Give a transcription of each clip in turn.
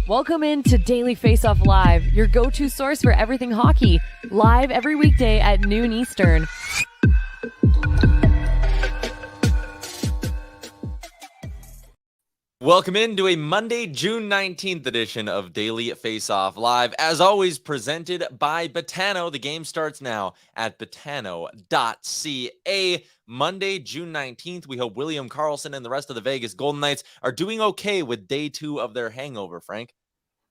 Welcome in to Daily Faceoff Live, your go-to source for everything hockey. Live every weekday at noon Eastern. Welcome into a Monday, June 19th edition of Daily Faceoff Live. As always, presented by Betano. The game starts now at betano.ca. Monday, June 19th. We hope William Karlsson and the rest of the Vegas Golden Knights are doing okay with day 2 of their hangover, Frank.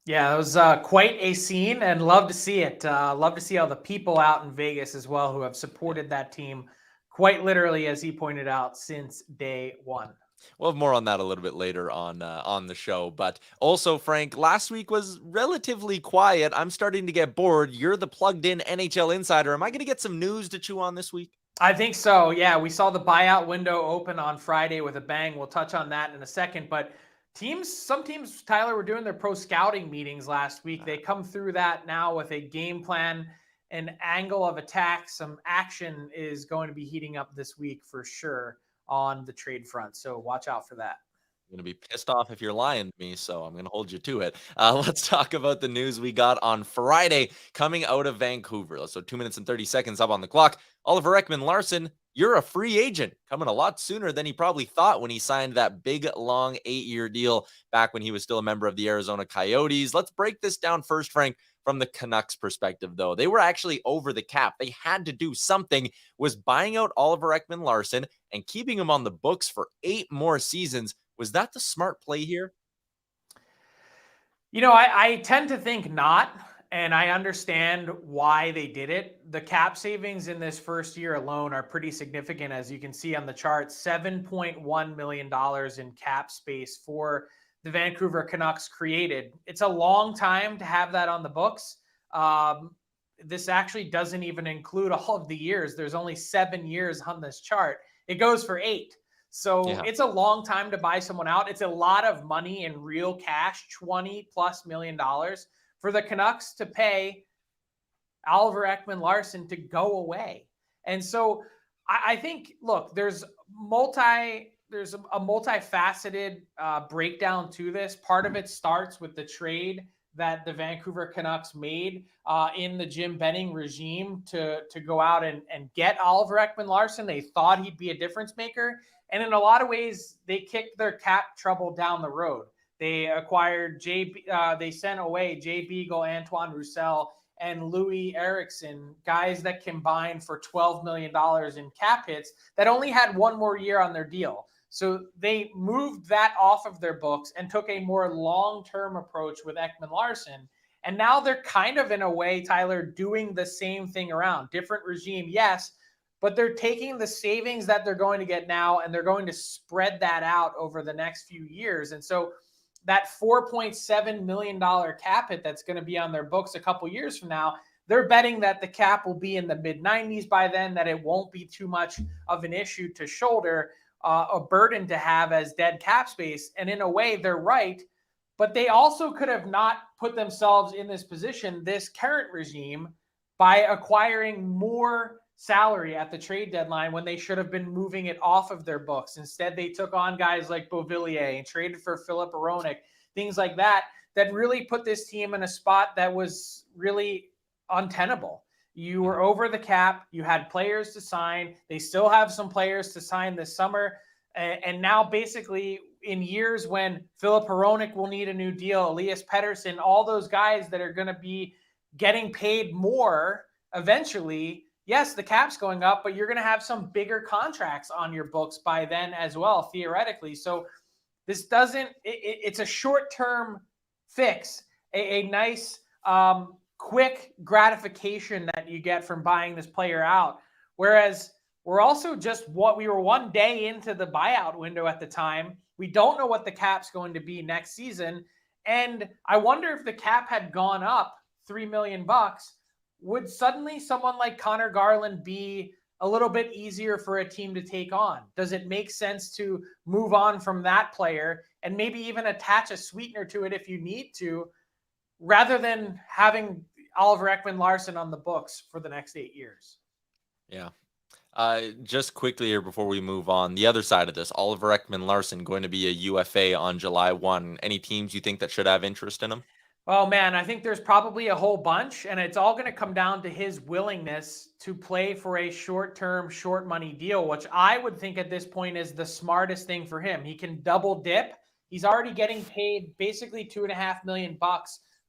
Yeah, it was quite a scene and love to see it. Love to see all the people out in Vegas as well who have supported that team quite literally, as he pointed out, since day one. We'll have more on that a little bit later on the show. But also, Frank, last week was relatively quiet. I'm starting to get bored. You're the plugged-in NHL insider. Am I going to get some news to chew on this week? I think so. Yeah, we saw the buyout window open on Friday with a bang. We'll touch on that in a second. But some teams, Tyler, were doing their pro scouting meetings last week. They come through that now with a game plan, an angle of attack. Some action is going to be heating up this week for sure on the trade front. So watch out for that. I'm going to be pissed off if you're lying to me, so I'm going to hold you to it. Let's talk about the news we got on Friday coming out of Vancouver. So 2 minutes and 30 seconds up on the clock. Oliver Ekman-Larsson, you're a free agent, coming a lot sooner than he probably thought when he signed that big, long 8-year deal back when he was still a member of the Arizona Coyotes. Let's break this down first, Frank, from the Canucks perspective, though. They were actually over the cap. They had to do something. Was buying out Oliver Ekman-Larsson and keeping him on the books for 8 more seasons. Was that the smart play here? You know, I tend to think not. And I understand why they did it. The cap savings in this first year alone are pretty significant, as you can see on the chart. $7.1 million in cap space for the Vancouver Canucks created. It's a long time to have that on the books. This actually doesn't even include all of the years. There's only 7 years on this chart. It goes for 8. So It's a long time to buy someone out. It's a lot of money in real cash, $20+ million. For the Canucks to pay Oliver Ekman-Larsson to go away. And so I think, look, there's a multifaceted breakdown to this. Part of it starts with the trade that the Vancouver Canucks made in the Jim Benning regime to go out and get Oliver Ekman-Larsson. They thought he'd be a difference maker. And in a lot of ways, they kicked their cap trouble down the road. They acquired they sent away Jay Beagle, Antoine Roussel, and Louis Eriksson, guys that combined for $12 million in cap hits that only had 1 more year on their deal. So they moved that off of their books and took a more long-term approach with Ekman-Larsson. And now they're kind of, in a way, Tyler, doing the same thing around. Different regime, yes, but they're taking the savings that they're going to get now and they're going to spread that out over the next few years. And so that $4.7 million cap hit that's going to be on their books a couple years from now, they're betting that the cap will be in the mid-90s by then, that it won't be too much of an issue to shoulder, a burden to have as dead cap space. And in a way, they're right. But they also could have not put themselves in this position, this current regime, by acquiring more salary at the trade deadline when they should have been moving it off of their books. Instead, they took on guys like Beauvillier and traded for Philip Hronek, things like that really put this team in a spot that was really untenable. You were over the cap. You had players to sign. They still have some players to sign this summer. And now basically in years when Philip Hronek will need a new deal, Elias Pettersson, all those guys that are going to be getting paid more eventually, yes, the cap's going up, but you're going to have some bigger contracts on your books by then as well, theoretically. So this it's a short-term fix, a nice, quick gratification that you get from buying this player out. Whereas we're also we were 1 day into the buyout window at the time. We don't know what the cap's going to be next season. And I wonder if the cap had gone up $3 million, would suddenly someone like Connor Garland be a little bit easier for a team to take on? Does it make sense to move on from that player and maybe even attach a sweetener to it if you need to, rather than having Oliver Ekman-Larsson on the books for the next 8 years? Yeah. Just quickly here before we move on, the other side of this, Oliver Ekman-Larsson going to be a UFA on July 1. Any teams you think that should have interest in him? Oh man, I think there's probably a whole bunch, and it's all going to come down to his willingness to play for a short-term, short money deal, which I would think at this point is the smartest thing for him. He can double dip. He's already getting paid basically $2.5 million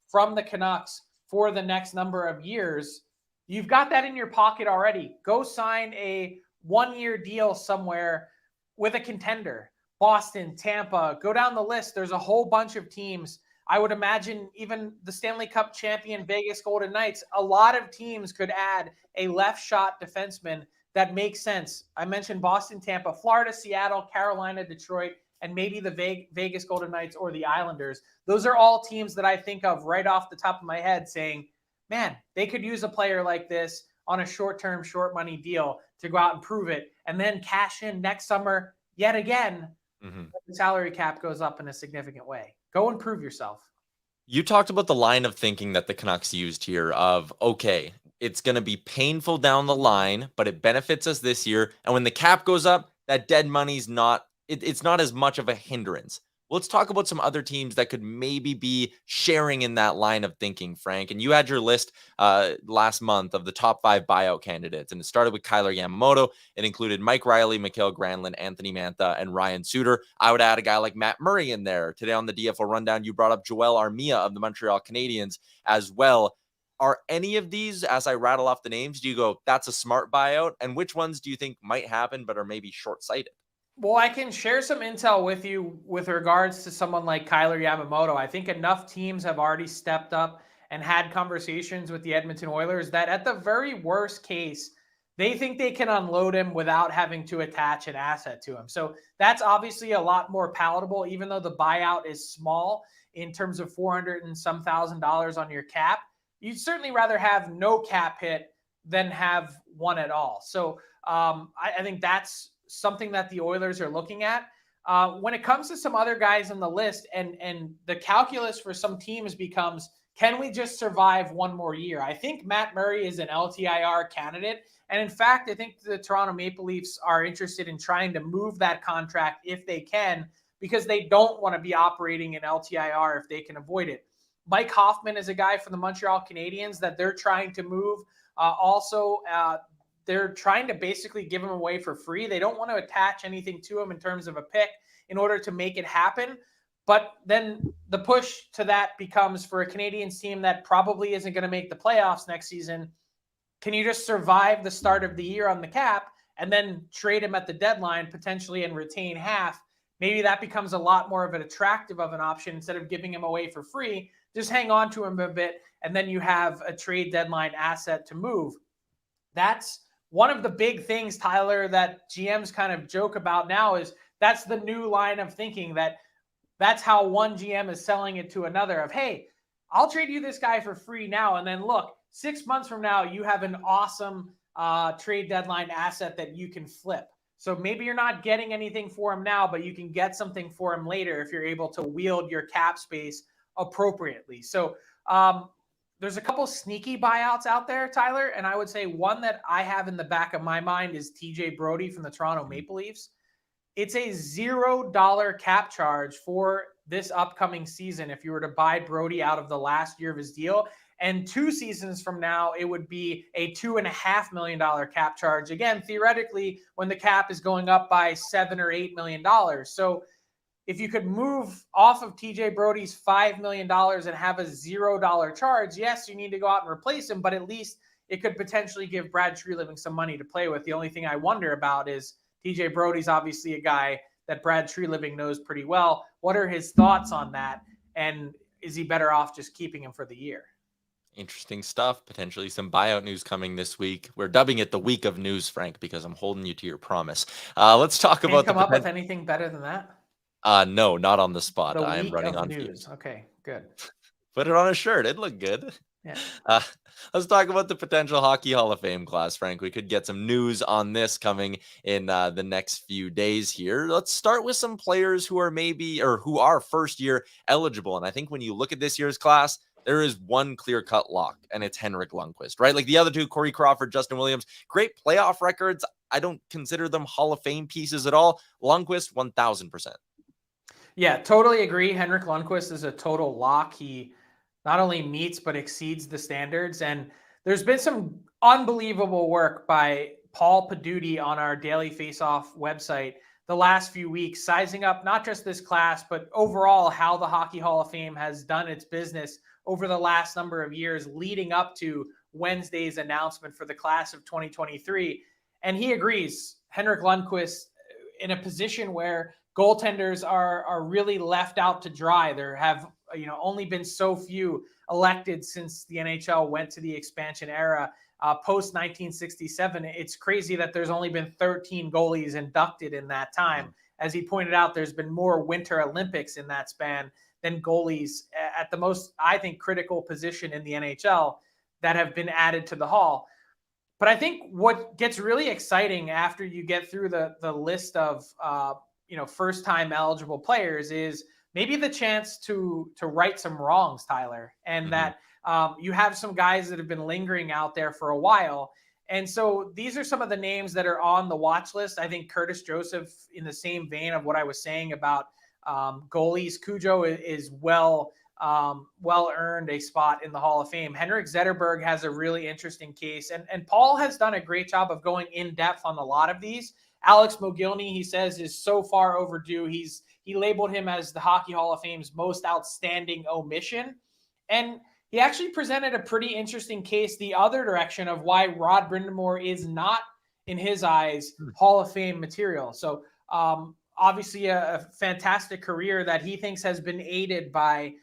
from the Canucks for the next number of years. You've got that in your pocket already. Go sign a 1-year deal somewhere with a contender. Boston, Tampa, go down the list. There's a whole bunch of teams. I would imagine even the Stanley Cup champion Vegas Golden Knights, a lot of teams could add a left shot defenseman that makes sense. I mentioned Boston, Tampa, Florida, Seattle, Carolina, Detroit, and maybe the Vegas Golden Knights or the Islanders. Those are all teams that I think of right off the top of my head saying, man, they could use a player like this on a short-term, short money deal to go out and prove it and then cash in next summer yet again. The salary cap goes up in a significant way. Go and prove yourself. You talked about the line of thinking that the Canucks used here of, okay, it's going to be painful down the line, but it benefits us this year. And when the cap goes up, that dead money's it's not as much of a hindrance. Let's talk about some other teams that could maybe be sharing in that line of thinking, Frank. And you had your list last month of the top 5 buyout candidates. And it started with Kyler Yamamoto. It included Mike Riley, Mikael Granlund, Anthony Mantha, and Ryan Suter. I would add a guy like Matt Murray in there. Today on the DFL Rundown, you brought up Joel Armia of the Montreal Canadiens as well. Are any of these, as I rattle off the names, do you go, that's a smart buyout? And which ones do you think might happen but are maybe short-sighted? Well, I can share some intel with you with regards to someone like Kyler Yamamoto. I think enough teams have already stepped up and had conversations with the Edmonton Oilers that at the very worst case, they think they can unload him without having to attach an asset to him. So that's obviously a lot more palatable, even though the buyout is small in terms of $400 and some thousand on your cap. You'd certainly rather have no cap hit than have one at all. So I think that's something that the Oilers are looking at. When it comes to some other guys on the list, and the calculus for some teams becomes, can we just survive one more year? I think Matt Murray is an LTIR candidate. And in fact, I think the Toronto Maple Leafs are interested in trying to move that contract if they can, because they don't want to be operating in LTIR if they can avoid it. Mike Hoffman is a guy from the Montreal Canadiens that they're trying to move. They're trying to basically give him away for free. They don't want to attach anything to him in terms of a pick in order to make it happen. But then the push to that becomes, for a Canadiens team that probably isn't going to make the playoffs next season, can you just survive the start of the year on the cap and then trade him at the deadline potentially and retain half? Maybe that becomes a lot more of an attractive of an option instead of giving him away for free. Just hang on to him a bit, and then you have a trade deadline asset to move. That's one of the big things, Tyler, that GMs kind of joke about now is that's the new line of thinking, that's how one GM is selling it to another of, hey, I'll trade you this guy for free now. And then look, 6 months from now, you have an awesome trade deadline asset that you can flip. So maybe you're not getting anything for him now, but you can get something for him later if you're able to wield your cap space appropriately. So there's a couple sneaky buyouts out there, Tyler, and I would say one that I have in the back of my mind is TJ Brodie from the Toronto Maple Leafs. It's a $0 cap charge for this upcoming season if you were to buy Brodie out of the last year of his deal. And 2 seasons from now, it would be a $2.5 million cap charge. Again, theoretically, when the cap is going up by $7 or $8 million. So if you could move off of TJ Brodie's $5 million and have a $0 charge, yes, you need to go out and replace him, but at least it could potentially give Brad Treliving some money to play with. The only thing I wonder about is TJ Brodie's obviously a guy that Brad Treliving knows pretty well. What are his thoughts on that? And is he better off just keeping him for the year? Interesting stuff. Potentially some buyout news coming this week. We're dubbing it the week of news, Frank, because I'm holding you to your promise. Let's talk about come up with anything better than that? No, not on the spot. The I am running on news. fumes. Okay, good. Put it on a shirt. It'd look good. Yeah. Let's talk about the potential Hockey Hall of Fame class, Frank. We could get some news on this coming in the next few days here. Let's start with some players who are who are first year eligible. And I think when you look at this year's class, there is one clear-cut lock, and it's Henrik Lundqvist, right? Like the other two, Corey Crawford, Justin Williams, great playoff records. I don't consider them Hall of Fame pieces at all. Lundqvist, 1,000%. Yeah, totally agree. Henrik Lundqvist is a total lock. He not only meets but exceeds the standards. And there's been some unbelievable work by Paul Paduti on our Daily Faceoff website the last few weeks, sizing up not just this class, but overall how the Hockey Hall of Fame has done its business over the last number of years leading up to Wednesday's announcement for the class of 2023. And he agrees, Henrik Lundqvist in a position where goaltenders are really left out to dry. There have only been so few elected since the NHL went to the expansion era. Post 1967, it's crazy that there's only been 13 goalies inducted in that time. As he pointed out, there's been more Winter Olympics in that span than goalies at the most, I think, critical position in the NHL that have been added to the Hall. But I think what gets really exciting after you get through the list of first-time eligible players is maybe the chance to right some wrongs, Tyler, and that you have some guys that have been lingering out there for a while. And so these are some of the names that are on the watch list. I think Curtis Joseph, in the same vein of what I was saying about goalies, Cujo is well earned a spot in the Hall of Fame. Henrik Zetterberg has a really interesting case. And Paul has done a great job of going in depth on a lot of these. Alex Mogilny, he says, is so far overdue. He labeled him as the Hockey Hall of Fame's most outstanding omission. And he actually presented a pretty interesting case the other direction of why Rod Brind'Amour is not, in his eyes, Hall of Fame material. So obviously a fantastic career that he thinks has been aided by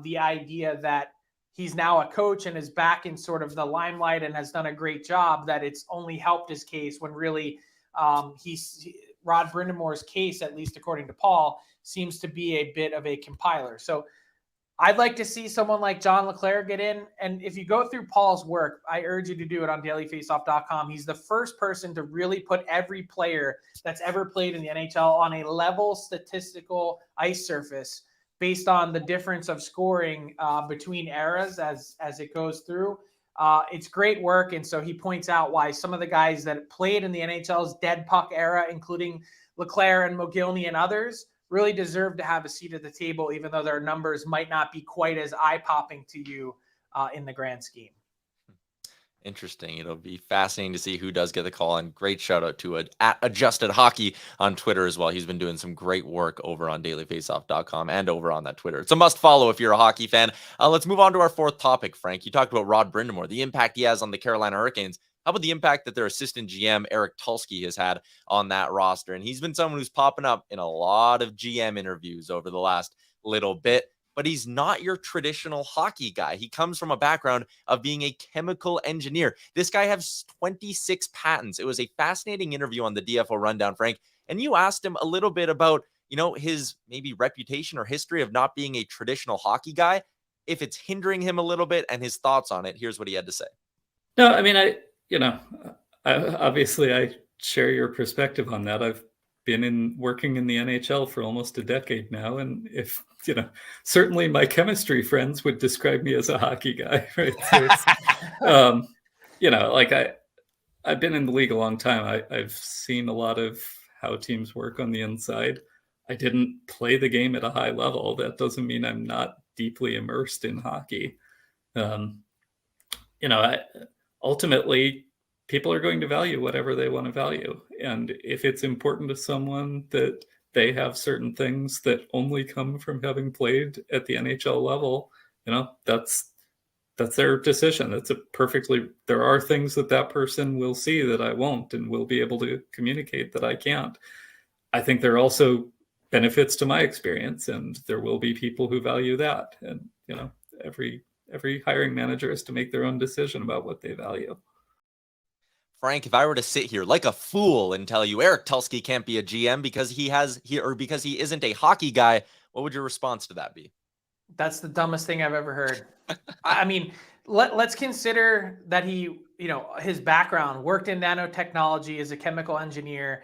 the idea that he's now a coach and is back in sort of the limelight and has done a great job, that it's only helped his case when really Rod Brind'Amour's case, at least according to Paul, seems to be a bit of a compiler. So I'd like to see someone like John LeClair get in. And if you go through Paul's work, I urge you to do it on dailyfaceoff.com. He's the first person to really put every player that's ever played in the NHL on a level statistical ice surface based on the difference of scoring between eras as it goes through. It's great work. And so he points out why some of the guys that played in the NHL's dead puck era, including LeClair and Mogilny and others, really deserve to have a seat at the table, even though their numbers might not be quite as eye-popping to you in the grand scheme. Interesting. It'll be fascinating to see who does get the call. And great shout out to at Adjusted Hockey on Twitter as well. He's been doing some great work over on dailyfaceoff.com and over on that Twitter. It's a must follow if you're a hockey fan. Let's move on to our fourth topic, Frank. You talked about Rod Brind'Amour, the impact he has on the Carolina Hurricanes. How about the impact that their assistant GM, Eric Tulsky, has had on that roster? And he's been someone who's popping up in a lot of GM interviews over the last little bit, but he's not your traditional hockey guy. He comes from a background of being a chemical engineer. This guy has 26 patents. It was a fascinating interview on the DFO Rundown, Frank. And you asked him a little bit about, his maybe reputation or history of not being a traditional hockey guy, if it's hindering him a little bit, and his thoughts on it. Here's what he had to say. No, I mean, I obviously share your perspective on that. I've been working in the NHL for almost a decade now. And if, certainly my chemistry friends would describe me as a hockey guy, right? So it's, I've been in the league a long time. I've seen a lot of how teams work on the inside. I didn't play the game at a high level. That doesn't mean I'm not deeply immersed in hockey. Ultimately, people are going to value whatever they want to value. And if it's important to someone that they have certain things that only come from having played at the NHL level, that's their decision. There are things that person will see that I won't, and will be able to communicate that I can't. I think there are also benefits to my experience, and there will be people who value that. And, every hiring manager has to make their own decision about what they value. Frank, if I were to sit here like a fool and tell you Eric Tulsky can't be a GM because he isn't a hockey guy, what would your response to that be? That's the dumbest thing I've ever heard. I mean, let's consider that he, his background, worked in nanotechnology as a chemical engineer,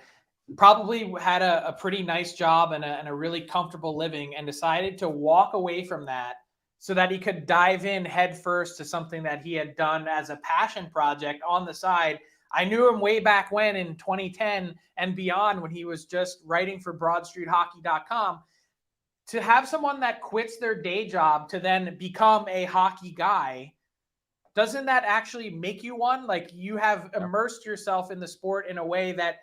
probably had a pretty nice job and a really comfortable living, and decided to walk away from that so that he could dive in headfirst to something that he had done as a passion project on the side. I knew him way back when in 2010 and beyond, when he was just writing for BroadStreetHockey.com. To have someone that quits their day job to then become a hockey guy, doesn't that actually make you one? Like, you have immersed yourself in the sport in a way that,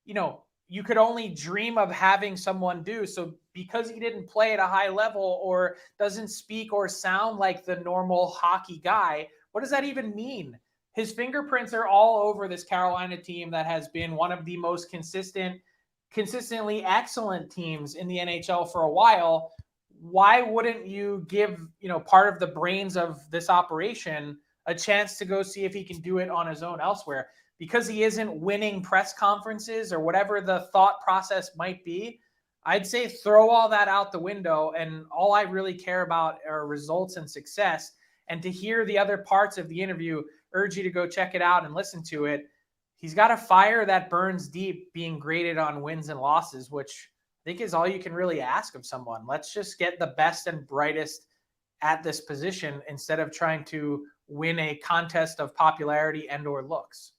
you know, you could only dream of having someone do. So because he didn't play at a high level or doesn't speak or sound like the normal hockey guy, what does that even mean? His fingerprints are all over this Carolina team that has been one of the most consistently excellent teams in the NHL for a while. Why wouldn't you give, you know, part of the brains of this operation a chance to go see if he can do it on his own elsewhere? Because he isn't winning press conferences or whatever the thought process might be, I'd say throw all that out the window. And all I really care about are results and success. And to hear the other parts of the interview, urge you to go check it out and listen to it. He's got a fire that burns deep, being graded on wins and losses, which I think is all you can really ask of someone. Let's just get the best and brightest at this position instead of trying to win a contest of popularity and or looks.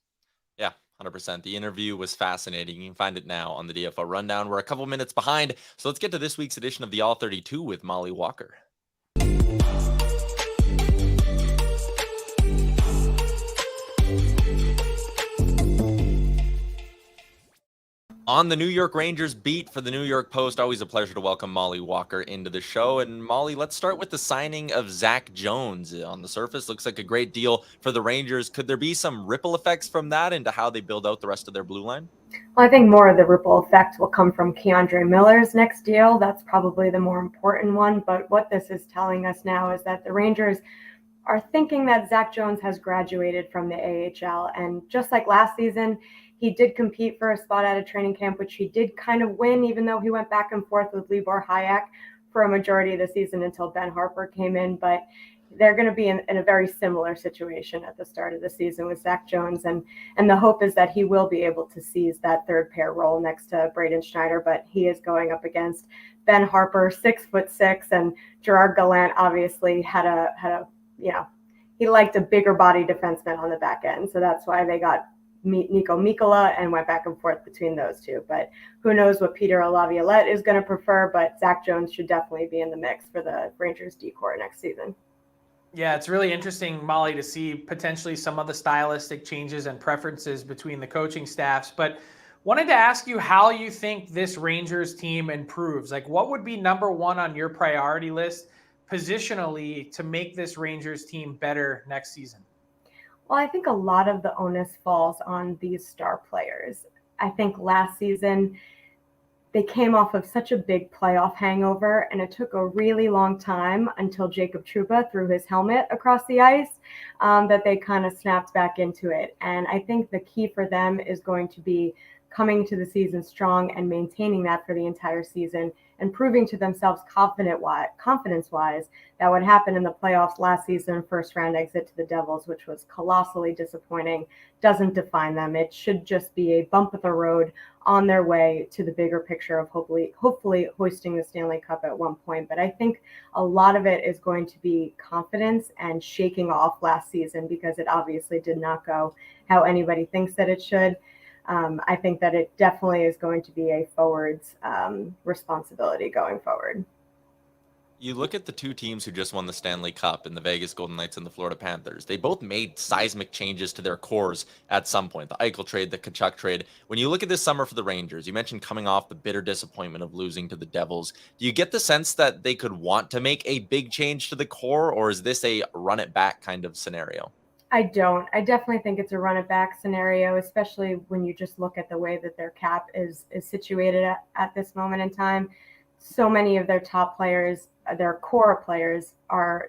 Yeah, 100%. The interview was fascinating. You can find it now on the DFO Rundown. We're a couple minutes behind, so let's get to this week's edition of the All 32 with Mollie Walker. On the New York Rangers beat for the New York Post, always a pleasure to welcome Mollie Walker into the show. And Mollie, let's start with the signing of Zach Jones. On the surface, looks like a great deal for the Rangers. Could there be some ripple effects from that into how they build out the rest of their blue line? Well, I think more of the ripple effect will come from Keandre Miller's next deal. That's probably the more important one. But what this is telling us now is that the Rangers are thinking that Zach Jones has graduated from the AHL. And just like last season, he did compete for a spot at a training camp, which he did kind of win, even though he went back and forth with Libor Hayek for a majority of the season until Ben Harper came in. But they're going to be in a very similar situation at the start of the season with Zach Jones. And the hope is that he will be able to seize that third pair role next to Braden Schneider. But he is going up against Ben Harper, 6'6", and Gerard Gallant obviously had a he liked a bigger body defenseman on the back end. So that's why they got Nico Mikkola and went back and forth between those two. But who knows what Peter Laviolette is going to prefer, but Zach Jones should definitely be in the mix for the Rangers D-corps next season. Yeah, it's really interesting, Mollie, to see potentially some of the stylistic changes and preferences between the coaching staffs. But wanted to ask you how you think this Rangers team improves. Like, what would be number one on your priority list positionally to make this Rangers team better next season? Well, I think a lot of the onus falls on these star players. I think last season they came off of such a big playoff hangover, and it took a really long time until Jacob Trouba threw his helmet across the ice that they kind of snapped back into it. And I think the key for them is going to be coming to the season strong and maintaining that for the entire season and proving to themselves confidence-wise that what happened in the playoffs last season, first round exit to the Devils, which was colossally disappointing, doesn't define them. It should just be a bump of the road on their way to the bigger picture of hopefully hoisting the Stanley Cup at one point. But I think a lot of it is going to be confidence and shaking off last season, because it obviously did not go how anybody thinks that it should. I think that it definitely is going to be a forward's responsibility going forward. You look at the two teams who just won the Stanley Cup in the Vegas Golden Knights and the Florida Panthers. They both made seismic changes to their cores at some point. The Eichel trade, the Tkachuk trade. When you look at this summer for the Rangers, you mentioned coming off the bitter disappointment of losing to the Devils. Do you get the sense that they could want to make a big change to the core, or is this a run it back kind of scenario? I don't. I definitely think it's a run it back scenario, especially when you just look at the way that their cap is situated at this moment in time. So many of their top players, their core players,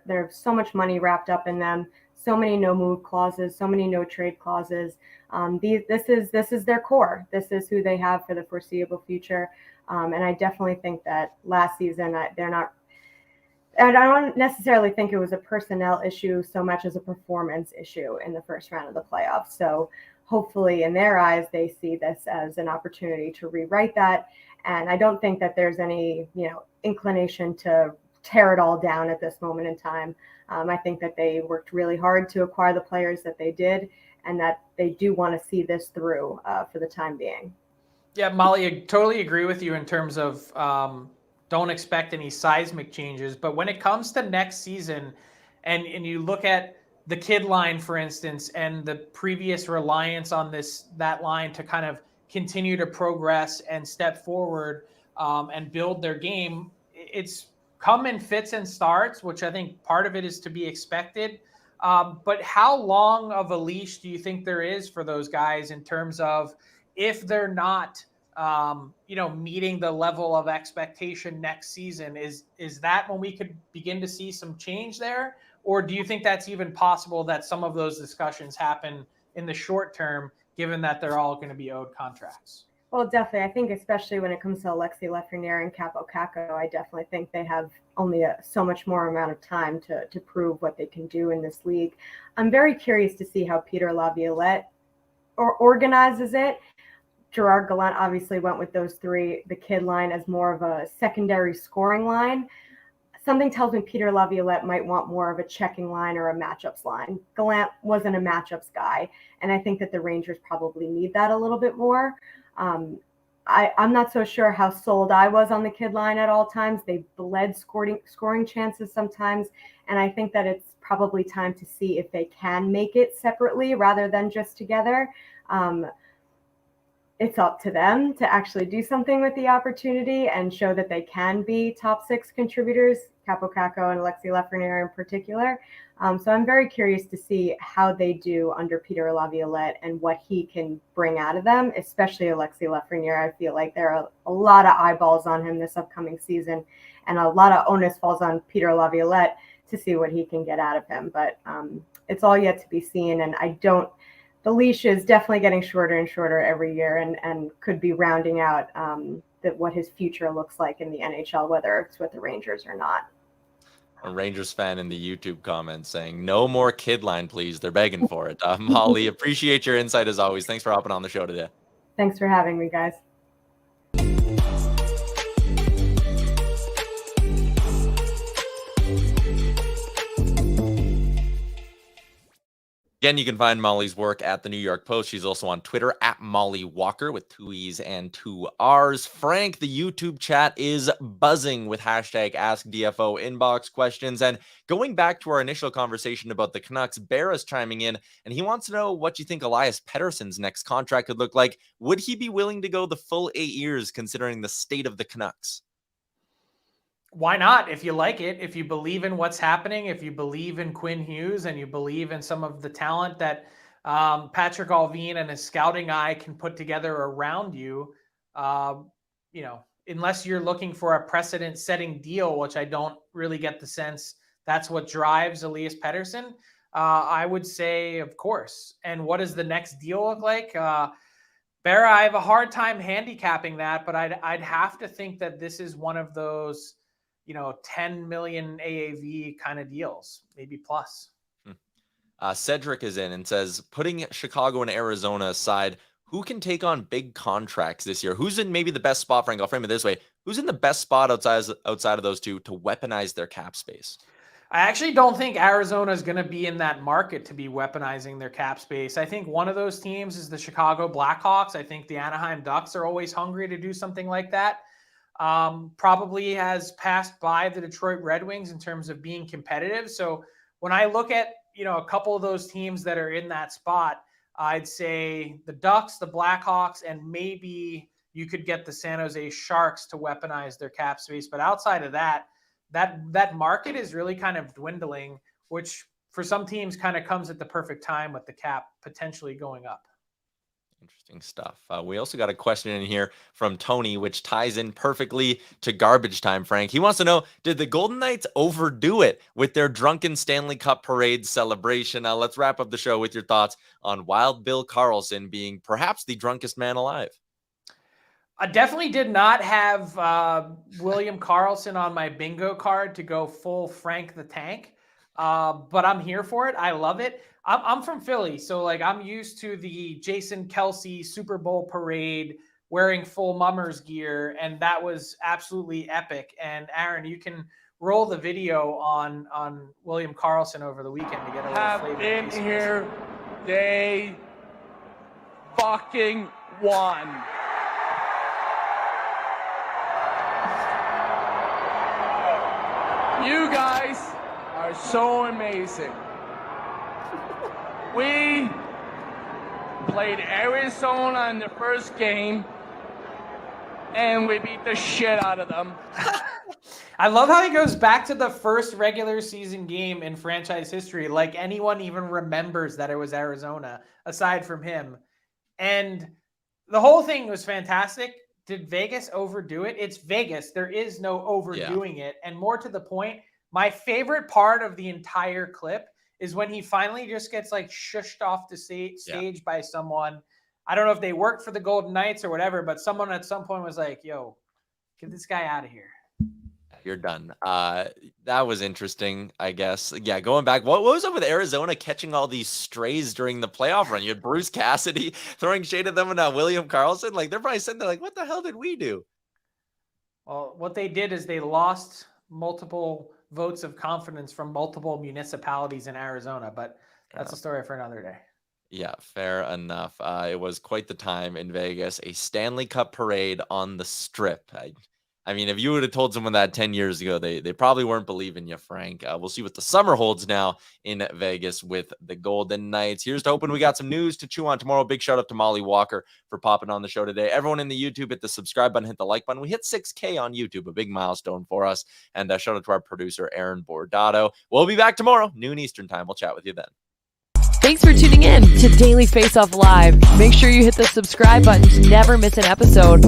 there's so much money wrapped up in them, so many no move clauses, so many no trade clauses. This is their core. This is who they have for the foreseeable future. And I definitely think that last season they're not. And I don't necessarily think it was a personnel issue so much as a performance issue in the first round of the playoffs. So hopefully in their eyes, they see this as an opportunity to rewrite that. And I don't think that there's any, inclination to tear it all down at this moment in time. I think that they worked really hard to acquire the players that they did, and that they do want to see this through for the time being. Yeah, Molly, I totally agree with you in terms of don't expect any seismic changes. But when it comes to next season, and you look at the kid line, for instance, and the previous reliance on that line to kind of continue to progress and step forward and build their game, it's come in fits and starts, which I think part of it is to be expected. But how long of a leash do you think there is for those guys in terms of if they're not, meeting the level of expectation next season? Is that when we could begin to see some change there? Or do you think that's even possible that some of those discussions happen in the short term, given that they're all going to be owed contracts? Well, definitely. I think especially when it comes to Alexi Lafreniere and Capo Caco, I definitely think they have only so much more amount of time to prove what they can do in this league. I'm very curious to see how Peter Laviolette organizes it. Gerard Gallant obviously went with those three, the kid line, as more of a secondary scoring line. Something tells me Peter Laviolette might want more of a checking line or a matchups line. Gallant wasn't a matchups guy, and I think that the Rangers probably need that a little bit more. I'm not so sure how sold I was on the kid line at all times. They bled scoring chances sometimes, and I think that it's probably time to see if they can make it separately rather than just together. It's up to them to actually do something with the opportunity and show that they can be top six contributors, Capo Caco and Alexi Lafreniere in particular. So I'm very curious to see how they do under Peter Laviolette and what he can bring out of them, especially Alexi Lafreniere. I feel like there are a lot of eyeballs on him this upcoming season, and a lot of onus falls on Peter Laviolette to see what he can get out of him. But it's all yet to be seen, and the leash is definitely getting shorter and shorter every year, and could be rounding out what his future looks like in the NHL, whether it's with the Rangers or not. A Rangers fan in the YouTube comments saying, no more kid line, please. They're begging for it. Molly, appreciate your insight as always. Thanks for hopping on the show today. Thanks for having me, guys. Again, you can find Molly's work at the New York Post. She's also on Twitter at Mollie Walker with 2 E's and 2 R's. Frank, the YouTube chat is buzzing with hashtag AskDFO inbox questions. And going back to our initial conversation about the Canucks, Barra's chiming in, and he wants to know what you think Elias Pettersson's next contract could look like. Would he be willing to go the full 8 years considering the state of the Canucks? Why not? If you like it, if you believe in what's happening, if you believe in Quinn Hughes and you believe in some of the talent that Patrick Allvin and his scouting eye can put together around you, unless you're looking for a precedent-setting deal, which I don't really get the sense that's what drives Elias Pettersson, I would say, of course. And what does the next deal look like? Barra, I have a hard time handicapping that, but I'd have to think that this is one of those 10 million AAV kind of deals, maybe plus. Cedric is in and says, putting Chicago and Arizona aside, who can take on big contracts this year? Who's in maybe the best spot, Frank? I'll frame it this way. Who's in the best spot outside of those two to weaponize their cap space? I actually don't think Arizona is going to be in that market to be weaponizing their cap space. I think one of those teams is the Chicago Blackhawks. I think the Anaheim Ducks are always hungry to do something like that. Probably has passed by the Detroit Red Wings in terms of being competitive. So when I look at, a couple of those teams that are in that spot, I'd say the Ducks, the Blackhawks, and maybe you could get the San Jose Sharks to weaponize their cap space. But outside of that market is really kind of dwindling, which for some teams kind of comes at the perfect time with the cap potentially going up. Interesting stuff. We also got a question in here from Tony, which ties in perfectly to garbage time, Frank. He wants to know, did the Golden Knights overdo it with their drunken Stanley Cup parade celebration? Now, let's wrap up the show with your thoughts on Wild Bill Karlsson being perhaps the drunkest man alive. I definitely did not have William Karlsson on my bingo card to go full Frank the Tank, but I'm here for it. I love it. I'm from Philly, so I'm used to the Jason Kelce Super Bowl parade wearing full Mummers gear, and that was absolutely epic. And Aaron, you can roll the video on William Karlsson over the weekend to get a little have flavor. been here day fucking one. You guys are so amazing. We played Arizona in the first game, and we beat the shit out of them. I love how he goes back to the first regular season game in franchise history, like anyone even remembers that it was Arizona, aside from him. And the whole thing was fantastic. Did Vegas overdo it? It's Vegas. There is no overdoing it. And more to the point, my favorite part of the entire clip is when he finally just gets like shushed off the stage by someone. I don't know if they worked for the Golden Knights or whatever, but someone at some point was like, yo, get this guy out of here. You're done. That was interesting, I guess. Yeah, going back, what was up with Arizona catching all these strays during the playoff run? You had Bruce Cassidy throwing shade at them and William Karlsson. Like, they're probably sitting there like, what the hell did we do? Well, what they did is they lost multiple votes of confidence from multiple municipalities in Arizona, but that's a story for another day. Yeah, fair enough. It was quite the time in Vegas, a Stanley Cup parade on the Strip. I mean, if you would have told someone that 10 years ago, they probably weren't believing you, Frank. We'll see what the summer holds now in Vegas with the Golden Knights. Here's to hoping we got some news to chew on tomorrow. Big shout out to Mollie Walker for popping on the show today. Everyone in the YouTube, hit the subscribe button, hit the like button. We hit 6K on YouTube, a big milestone for us. And shout out to our producer, Aaron Bordato. We'll be back tomorrow, noon Eastern time. We'll chat with you then. Thanks for tuning in to Daily Faceoff Live. Make sure you hit the subscribe button to never miss an episode.